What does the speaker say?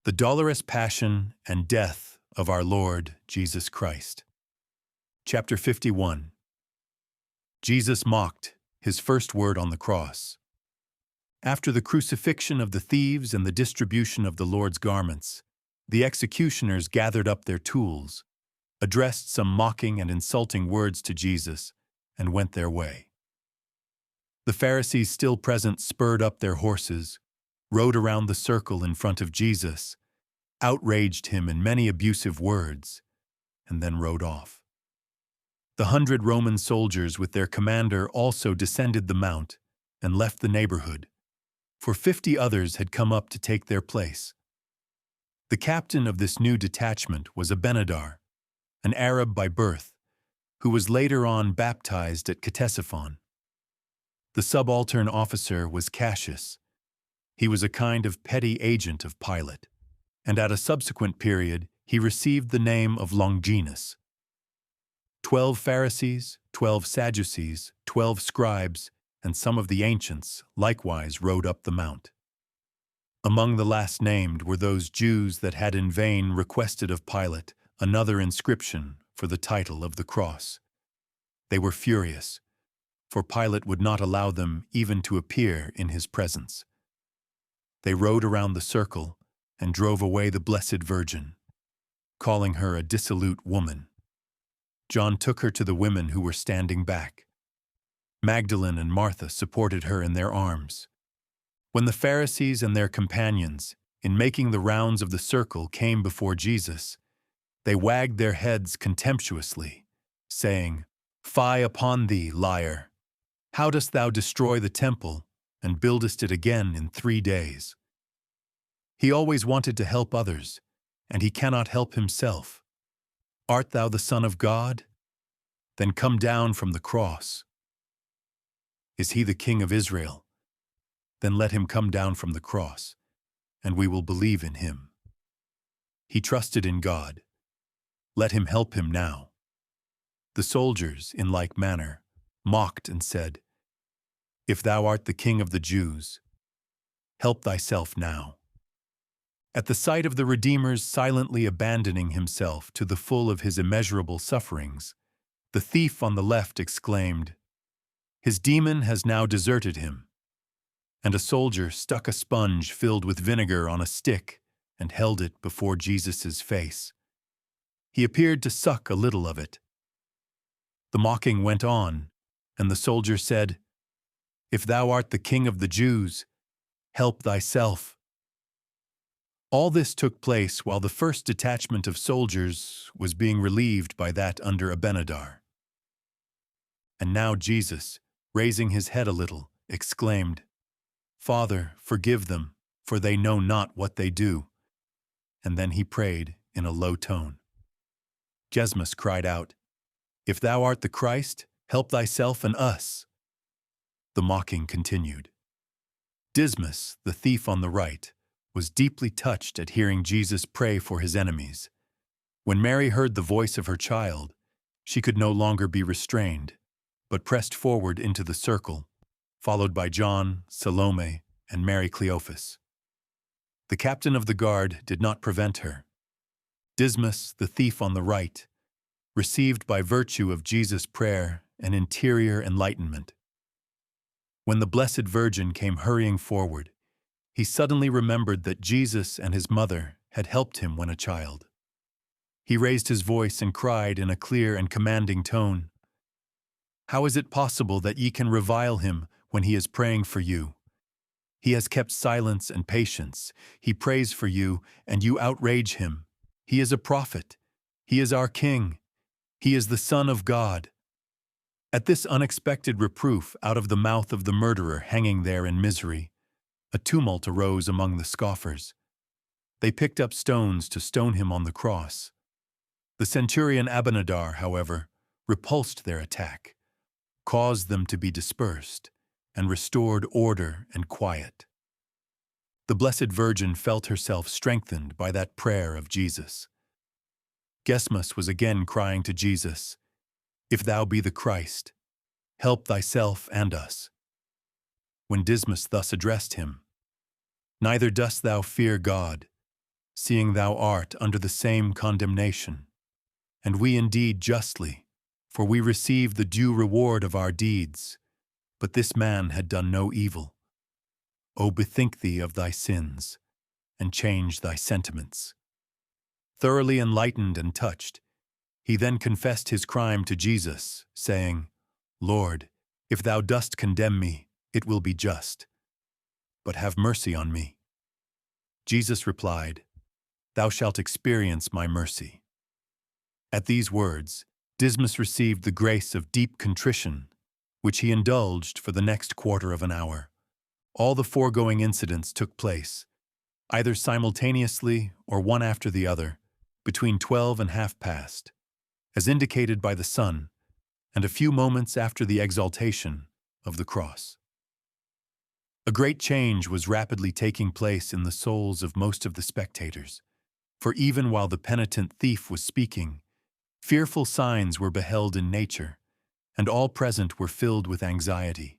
The dolorous passion and death of our Lord Jesus Christ. Chapter 51. Jesus mocked, his first word on the cross. After the crucifixion of the thieves and the distribution of the Lord's garments, the executioners gathered up their tools, addressed some mocking and insulting words to Jesus, and went their way. The Pharisees still present spurred up their horses, rode around the circle in front of Jesus, outraged him in many abusive words, and then rode off. The 100 Roman soldiers with their commander also descended the mount and left the neighborhood, for 50 others had come up to take their place. The captain of this new detachment was Abinadar, an Arab by birth, who was later on baptized at Ctesiphon. The subaltern officer was Cassius. He was a kind of petty agent of Pilate, and at a subsequent period he received the name of Longinus. 12 Pharisees, 12 Sadducees, 12 scribes, and some of the ancients likewise rode up the mount. Among the last named were those Jews that had in vain requested of Pilate another inscription for the title of the cross. They were furious, for Pilate would not allow them even to appear in his presence. They rode around the circle and drove away the Blessed Virgin, calling her a dissolute woman. John took her to the women who were standing back. Magdalene and Martha supported her in their arms. When the Pharisees and their companions, in making the rounds of the circle, came before Jesus, they wagged their heads contemptuously, saying, "Fie upon thee, liar! How dost thou destroy the temple and buildest it again in 3 days?" He always wanted to help others, and he cannot help himself. Art thou the Son of God? Then come down from the cross. Is he the King of Israel? Then let him come down from the cross, and we will believe in him. He trusted in God. Let him help him now. The soldiers, in like manner, mocked and said, "If thou art the King of the Jews, help thyself now." At the sight of the Redeemer's silently abandoning himself to the full of his immeasurable sufferings, the thief on the left exclaimed, "His demon has now deserted him." And a soldier stuck a sponge filled with vinegar on a stick and held it before Jesus' face. He appeared to suck a little of it. The mocking went on, and the soldier said, "If thou art the King of the Jews, help thyself." All this took place while the first detachment of soldiers was being relieved by that under Abinadar. And now Jesus, raising his head a little, exclaimed, "Father, forgive them, for they know not what they do." And then he prayed in a low tone. Gesmus cried out, "If thou art the Christ, help thyself and us." The mocking continued. Dismas, the thief on the right, was deeply touched at hearing Jesus pray for his enemies. When Mary heard the voice of her child, she could no longer be restrained, but pressed forward into the circle, followed by John, Salome, and Mary Cleophas. The captain of the guard did not prevent her. Dismas, the thief on the right, received by virtue of Jesus' prayer an interior enlightenment. When the Blessed Virgin came hurrying forward, he suddenly remembered that Jesus and his mother had helped him when a child. He raised his voice and cried in a clear and commanding tone, "How is it possible that ye can revile him when he is praying for you? He has kept silence and patience. He prays for you, and you outrage him. He is a prophet. He is our King. He is the Son of God." At this unexpected reproof out of the mouth of the murderer hanging there in misery, a tumult arose among the scoffers. They picked up stones to stone him on the cross. The centurion Abinadar, however, repulsed their attack, caused them to be dispersed, and restored order and quiet. The Blessed Virgin felt herself strengthened by that prayer of Jesus. Gesmus was again crying to Jesus, "If thou be the Christ, help thyself and us." When Dismas thus addressed him, "Neither dost thou fear God, seeing thou art under the same condemnation. And we indeed justly, for we receive the due reward of our deeds, but this man had done no evil. O bethink thee of thy sins, and change thy sentiments. Thoroughly enlightened and touched, he then confessed his crime to Jesus, saying, Lord, if thou dost condemn me, it will be just. But have mercy on me. Jesus replied, Thou shalt experience my mercy. At these words, Dismas received the grace of deep contrition, which he indulged for the next quarter of an hour. All the foregoing incidents took place, either simultaneously or one after the other, between 12 and half past, as indicated by the sun, and a few moments after the exaltation of the cross. A great change was rapidly taking place in the souls of most of the spectators, for even while the penitent thief was speaking, fearful signs were beheld in nature, and all present were filled with anxiety.